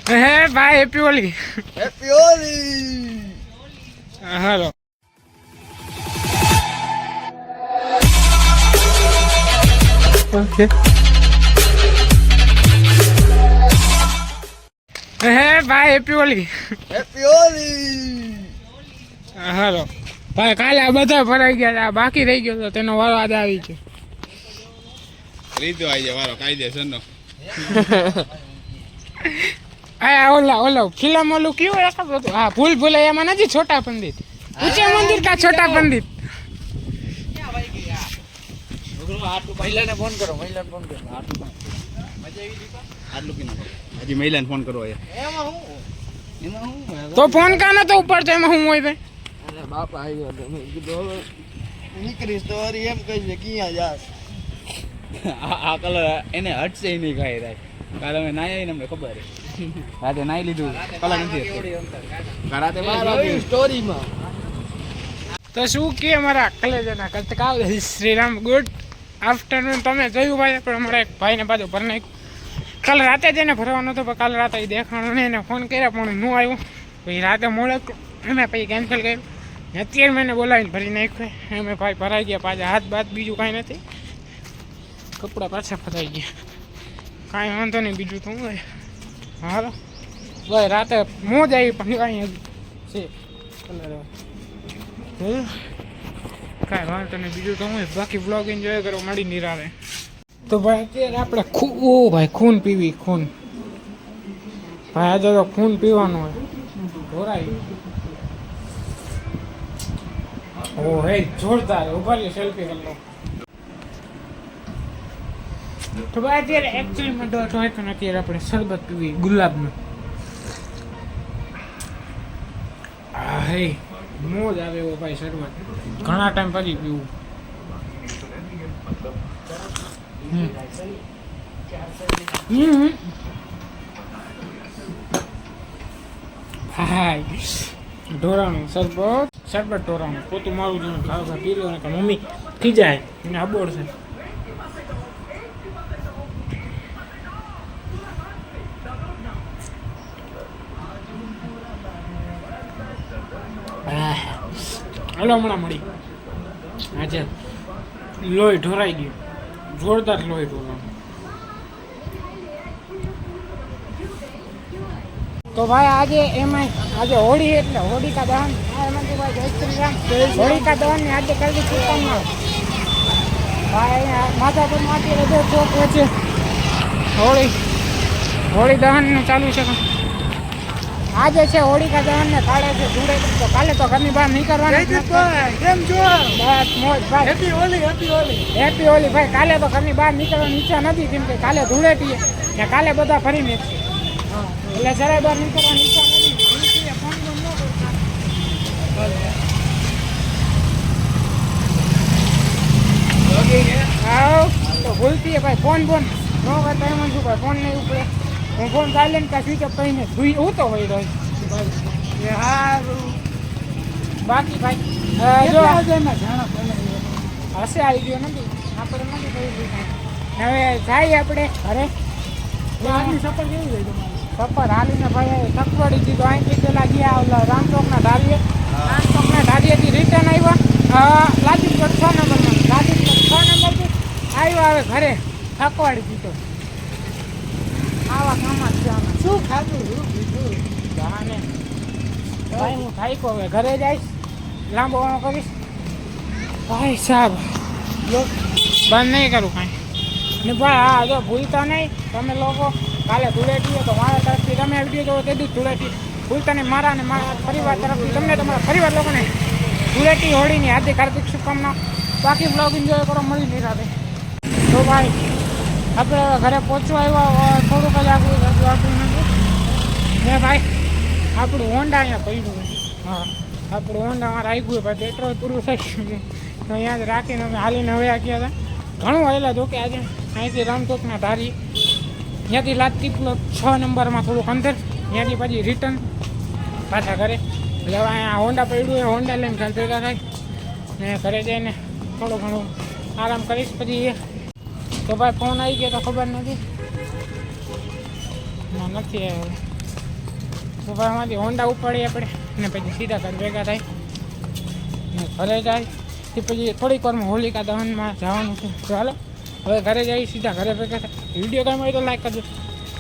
હે ભાઈ happy Holi. Happy Holi. Hello okay. હે ભાઈ હેપી હોલી. હેપી હોલી. હાલો ભાઈ કાલે આ બધા ફરાઈ ગયા, બાકી રહી ગયો તો તેનો વારો આજે આવી ગયો. રીતો આવી જાય વારો કાયદેસરનો. આ ઓલો ફિલ્મ ઓલું કયું હતું? હા ભૂલ ભૂલૈયામાં નથી છોટા પંડિત, ઊંચે મંદિર કા છોટા પંડિત. મહિલાને ફોન કરો, મહિલાને ફોન કરો. આટલું કી નાખો હજી મહિલાને ફોન કરવો છે. એમાં હું તો ફોન કા નતો ઉપર, તો એમાં હું હોય ભાઈ? અરે બાપા આવ્યો તો મેં કીધું હવે નીકળીશ તો વળી એમ કહીશ ક્યાં જાસ. આ કલર એને હટશે નહીં કાંઈ રાય. કાલે અમે નાઈ આવીને અમને ખબર રાતે નાઈ લીધું કલર નથી રાતે સ્ટોરીમાં તો શું કે અમારા કલેજાના કતકાવ શ્રીરામ ગુડ આફ્ટરનૂન. તમે જોયું ભાઈ પણ અમારા એક ભાઈને પાછું ભરી નાખ્યું. કાલે રાતે જ એને ભરવાનો હતો પણ કાલે રાતે દેખાણો ને એને ફોન કર્યા પણ ન આવ્યો. પછી રાતે મોડે અમે પછી કેન્સલ કર્યું. અત્યારે મેં એને બોલાવીને ભરી નાખ્યું. અમે ભાઈ ભરાઈ ગયા પાછા, હાથ બાદ બીજું કાંઈ નથી, કપડાં પાછા ફરાઈ ગયા. કાંઈ વાંધો નહીં, બીજું તો હું હોય. હાલો ભાઈ રાતે મોજ આવી પણ કાંઈ હજી છે કલર. કાંઈ વાંધો નહીં, બીજું તો હું બાકી બ્લોગ એન્જોય કરો, મળી નિરાવે. તો ભાઈ અત્યારે આપણે ભાઈ ખૂન પીવી, ખૂન ભાઈ આજે તો ખૂન પીવાનું હોય. ધોરાઈ ઓ હે જોરદાર. ઉભા રહ્યો સેલ્ફી કરી લો. તો ભાઈ અત્યારે એકચ્યુઅલીમાં તો અત્યારે આપણે શરબત પીવી ગુલાબનું. હા હે મોજ આવે એવો ભાઈ શરબત, ઘણા ટાઈમ પછી પીવું. ભાઈ ઢોરાણું શરબત ઢોરાણું પોતું મારું જોઈને ખાવા પી લો ને કે મમ્મી ખીજાય એને અબોડ છે. હલો હમણાં મળી આજે લોહી ઢોરાઈ ગયું, જોરદાર લોહી ઢોરાણું. તો ભાઈ આજે એમાં આજે હોળી એટલે હોળિકા દહન, એમાંથી ભાઈ જય શ્રી રામ. હોળિકા દહનની આજે કરવી ચૂકવામાં ભાઈ માધાપુરમાં અત્યારે જો ચોક વચ્ચે હોળી દહનનું ચાલુ છે. આજે છે હોળિકા દહન ને કાલે છે ધૂળે. તો કાલે તો ઘરની બહાર નીકળવાની કેમ છો? બસ મોજ ભાઈ. Happy Holi, happy Holi, happy Holi ભાઈ. કાલે તો ઘરની બહાર નીકળવાની ઈચ્છા નથી કેમ કે કાલે ધૂળેટી ને કાલે બધા ફરી નીકળશે. એટલે જરાય બહાર નીકળવાની ઈચ્છા નથી. ફોન ન કરતા તો ભૂલતી ભાઈ ફોન ન કરતા એમ શું ભાઈ ફોન નહીં ઉપડે. હું ફોન સાયલેન્ટ કા સ્વિચ ઓફ કરીને હું તો હોય રહી. હા બાકી ભાઈ જો હશે આવી ગયો નથી આપણે નથી કહ્યું. હવે જાય આપણે ઘરે. સફર કેવી જાય તમારી? સફર હાલીને ભાઈ થકવાડી દીધો. અહીંથી પેલા ગયા ઓલા રામચોકના ઢાળીએ, રામચોકના ઢાળીએથી રિટર્ન આવ્યા લાજપત 6 નંબરમાં. લાજપત 6 નંબરથી આવ્યો હવે ઘરે, થકવાડી દીધો. આવા કામ જ છે આમાં. શું ખાધું શું પીધું જાને ભાઈ. હું થાઈકો હવે ઘરે જઈશ, લાંબો કરીશ ભાઈ સાહેબ. બંધ નહીં કરું કાંઈ ને ભાઈ. હા જો ભૂલતા નહીં તમે લોકો, કાલે ધૂળેટી તો મારા તરફથી તમે વિડીયો જોવો તે દી ધૂળેટી ભૂલતા નહીં. મારા અને મારા પરિવાર તરફથી તમને તમારા પરિવાર લોકોને ધૂળેટી હોળીની હાર્દિક હાર્દિક શુભકામના. બાકી બ્લોગ એન્જોય કરો, મળી નહીં રાતે. તો ભાઈ આપણે ઘરે પહોંચવા આવ્યા, થોડુંક જ આપણું નથી ને ભાઈ. આપણું હોન્ડા અહીંયા પડ્યું. હા આપણું હોન્ડા મારે આવી ગયું ભાઈ, પેટ્રોલ પૂરું થઈ ગયું તો અહીંયા જ રાખીને અમે હાલીને હવે ગયા હતા. ઘણું હાલેલા જો કે આજે અહીંથી રામચોકના ધારી, ત્યાંથી લાજપત પ્લોટ 6 નંબરમાં થોડુંક અંદર, ત્યાંથી પછી રિટર્ન પાછા ઘરે. એટલે હવે અહીંયા હોન્ડા પડ્યું એ હોન્ડા લઈને ઘર ભેગા થાય ને ઘરે જઈને થોડું ઘણું આરામ કરીશ પછી. તો ભાઈ ફોન આવી ગયો તો ખબર નથી ના નથી આવ્યો. તો ભાઈમાંથી હોન્ડા ઉપાડીએ આપણે અને પછી સીધા ઘર ભેગા થાય ને ઘરે જાય તે પછી થોડીક વારમાં હોલિકા દહનમાં જવાનું છે. તો હાલો હવે ઘરે જઈ સીધા ઘરે ભેગા થાય. વિડીયો ગમ્યો હોય તો લાઈક કરજો,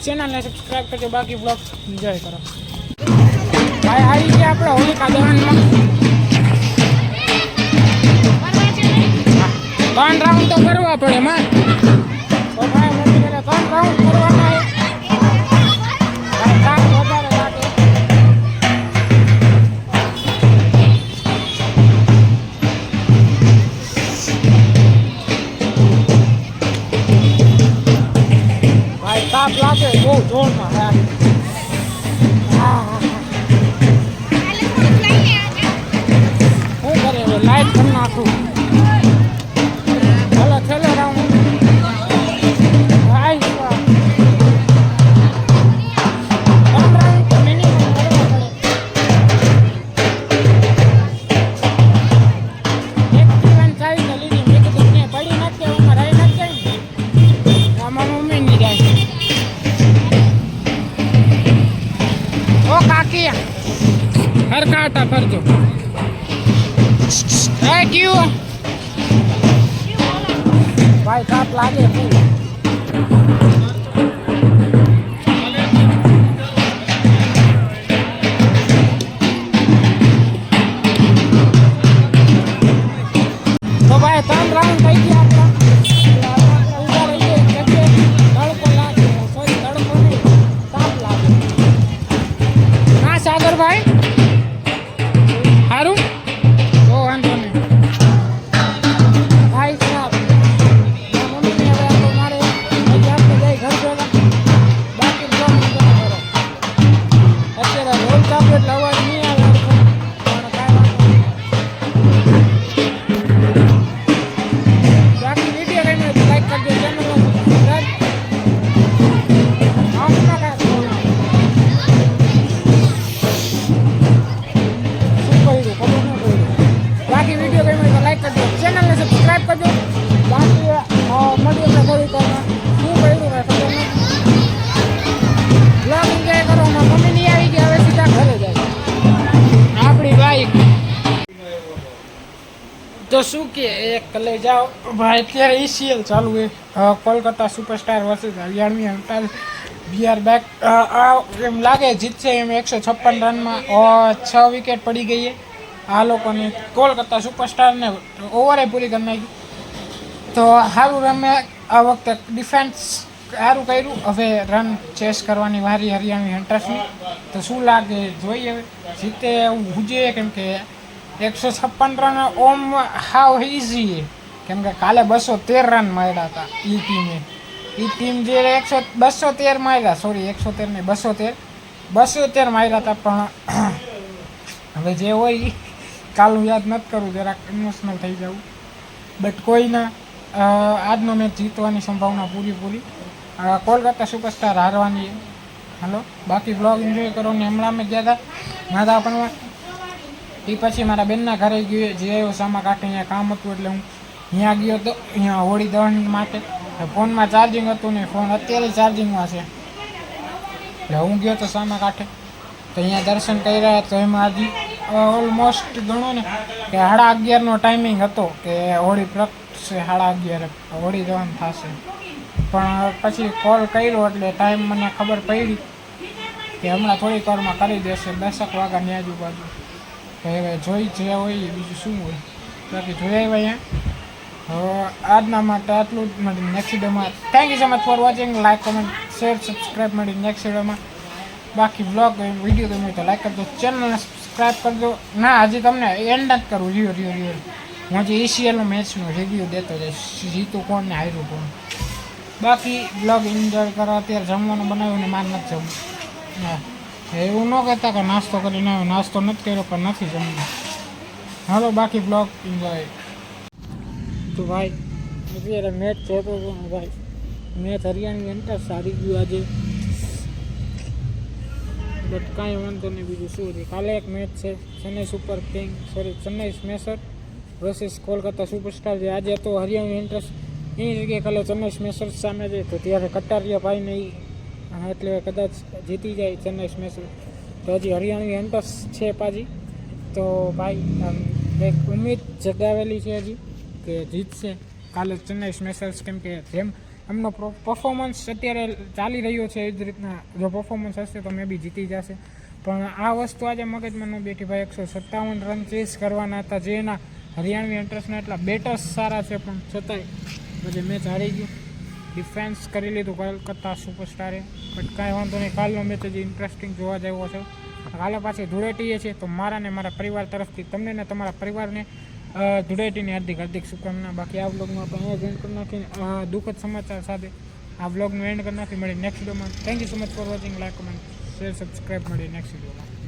ચેનલને સબસ્ક્રાઈબ કરજો, બાકી બ્લોગ એન્જોય કરો. ભાઈ આવી ગયા આપણે હોલિકા દહનમાં. 3 રાઉન્ડ તો કરવા પડે માં. તો ભાઈ નથી કરે 3 રાઉન્ડ કરવાના છે. ભાઈ કામ વધારે લાગે. ભાઈ તાપ લાગે બહુ જોરમાં. શું કરે હવે લાઈટ કરી નાખું. ચલો છેલ્લો રાઉન્ડ. ભાઈ 3 રાઉન્ડ તો મિનિમમ કરવા પડે. એક જીવન ચાવી લીધી. મેં કીધું ને પડી નથી એમાં રહી નથી જાય ને આમાં મમ્મી ની જાય. ઓ કાકી હરખાટા ફરજો. Thank you. ભાઈ તાપ લાગે ફૂલ. તો ભાઈ 3 રાઉન્ડ થઈ ગયા આપણા. ઉભા રહીએ જગ્યાએ. તડકો લાગે, સોરી તડકો નહીં, તાપ લાગે. હા સાગરભાઈ સારું તો વાંધો નહીં. ભાઈ સાહેબ મમ્મીને હવે આપણે મારે હજી આપણે જઈ ઘર ભેગા. બાકી બ્લોગ કરો. અત્યારે રોલ ચાપે એટલે અવાજ નહીં આવે પણ કાંઈ વાંધો નહીં. બાકી વિડીયો ગમ્યો તો લાઈક કરજો, ચેનલને સબસ્ક્રાઈબ. આમના કાંઈ શું કર્યું ખબર ન પડ્યું. બાકી વિડીયો ગમ્યો તો લાઈક કરજો, ચેનલને સબસ્ક્રાઈબ કરજો. બાકી મળીએ તો થોડીક વારમાં. શું કર્યું કાંઈ ખબર નહીં. બ્લોગ એન્જોય કરો. મમ્મી નહીં આવી ગયા, હવે સીધા ઘરે જાય આપણી બાઈક. તો શું કે એક લઈ જાઓ ભાઈ. અત્યારે ECL ચાલુ છે. કોલકાતા સુપરસ્ટાર વર્સિસ હરિયાણવી હંટાલ. બીઆર બેક. એમ લાગે જીતશે એમ. 156 રનમાં 6 વિકેટ પડી ગઈ છે આ લોકોની. કોલકાતા સુપરસ્ટારને ઓવરે પૂરી કરી નાખી. તો સારું રમે આ વખતે. ડિફેન્સ સારું કર્યું. હવે રન ચેસ કરવાની વારી હરિયાણવી હન્ટર્સની. તો શું લાગે જોઈએ હવે. જીતે એવું જોઈએ કેમ કે 156 રન ઓમ હાવ ઇઝી છે. કેમ કે કાલે 213 રન માર્યા હતા એ ટીમે. એ ટીમ જે 213 માર્યા, સોરી 113 નહીં 213 માર્યા હતા. પણ હવે જે હોય કાલનું યાદ નથી કરવું, જરાક ઇમોશનલ થઈ જવું. બટ કોઈ ના, આજનો મેચ જીતવાની સંભાવના પૂરી. કોલકાતા સુપરસ્ટાર હારવાની. હાલો બાકી બ્લોગ એન્જોય કરો. ને હમણાં અમે ગયા હતા માધાપણમાં. એ પછી મારા બેનના ઘરે ગયો, જે આવ્યો સામા કાંઠે. અહીંયા કામ હતું એટલે હું ત્યાં ગયો હતો. અહીંયા હોળી દહન માટે. ફોનમાં ચાર્જિંગ હતું ને ફોન અત્યારે ચાર્જિંગમાં છે. એટલે હું ગયો તો સામા કાંઠે. તો અહીંયા દર્શન કર્યા. તો એમાં હજી ઓલમોસ્ટ ગણો ને કે 11:30નો ટાઈમિંગ હતો કે હોળી પ્રગટશે. 11:30 હોળી દહન થશે. પણ પછી કોલ કર્યો એટલે ટાઈમ મને ખબર પડી કે હમણાં થોડીક વારમાં કરી દેશે. 10 વાગ્યાની આજુબાજુ. તો હવે જોઈ જે હોય બીજું શું હોય. બાકી જોઈ આવ્યા અહીંયા. હવે આજના માટે આટલું જ. મળી નેક્સ્ટ વિડીયોમાં. Thank you so much for watching. Like, comment, share, subscribe. મળી નેક્સ્ટ વિડીયોમાં. બાકી બ્લોગ વિડીયો ગમે તો લાઈક કરજો, ચેનલને સબસ્ક્રાઈબ કરજો. ના હજી તમને એન્ડ જ કરું. રિયલ હું હજી ECL મેચનો રિવ્યૂ દેતો જઈશ. જીતું કોણ ને હાર્યું કોણ. બાકી બ્લોગ એન્જોય કરો. અત્યારે જમવાનું બનાવ્યું ને માર નથી જમવું. હા એવું ન કહેતા કે નાસ્તો કરીને આવ્યો. નાસ્તો નથી કર્યો પણ નથી જમવું. હાલો બાકી બ્લોગ એન્જોય. તો ભાઈ અત્યારે મેચ જોતો હતો ને ભાઈ. મેચ હરિયાણવી હન્ટર્સ સારી ગયું આજે. બટ કાંઈ વાંધો નહીં. બીજું શું છે. કાલે એક મેચ છે Chennai super king, sorry Chennai smasher versus Kolkata superstar. જે આજે હતો હરિયાણવી હન્ટર્સ એની જગ્યાએ કાલે ચેન્નઈ સ્મેશર્સ સામે છે. તો ત્યારે કટારિયા ભાઈને એટલે કદાચ જીતી જાય ચેન્નઈ સ્મેશર. તો હજી હરિયાણવી એન્ટર્સ છે પાછી. તો ભાઈ એક ઉમ્મીદ જગાવેલી છે હજી કે જીતશે કાલે ચેન્નાઈ સ્મેશર્સ, કેમ કે જેમ એમનો પરફોર્મન્સ અત્યારે ચાલી રહ્યો છે એ જ રીતના જો પરફોર્મન્સ હશે તો મે બી જીતી જશે. પણ આ વસ્તુ આજે મગજમાં ન બેઠી ભાઈ. 157 રન ચેસ કરવાના હતા, જે એના હરિયાણવી એન્ટર્સના એટલા બેટર્સ સારા છે પણ છતાંય પછી મેચ હારી ગયું. ડિફેન્સ કરી લીધું કોલકાતા સુપરસ્ટારે, બટ કાંઈ વાંધો નહીં. કાલનો મેચ હજી ઇન્ટરેસ્ટિંગ જોવા જેવો છે. કાલે પાછી ધૂળેટીએ છે, તો મારા ને મારા પરિવાર તરફથી તમને ને તમારા પરિવારને ધૂળેટીની હાર્દિક શુભકામના. બાકી આ વ્લોગમાં આપણે અહીંયા જ એન્ડ કરી નાખીને દુઃખદ સમાચાર સાથે આ વ્લોગનું એન્ડ કરી નાખી. મળી નેક્સ્ટ વિડીયોમાં. Thank you so much for watching. Like, comment, share, subscribe. મળી નેક્સ્ટ વિડીયોમાં.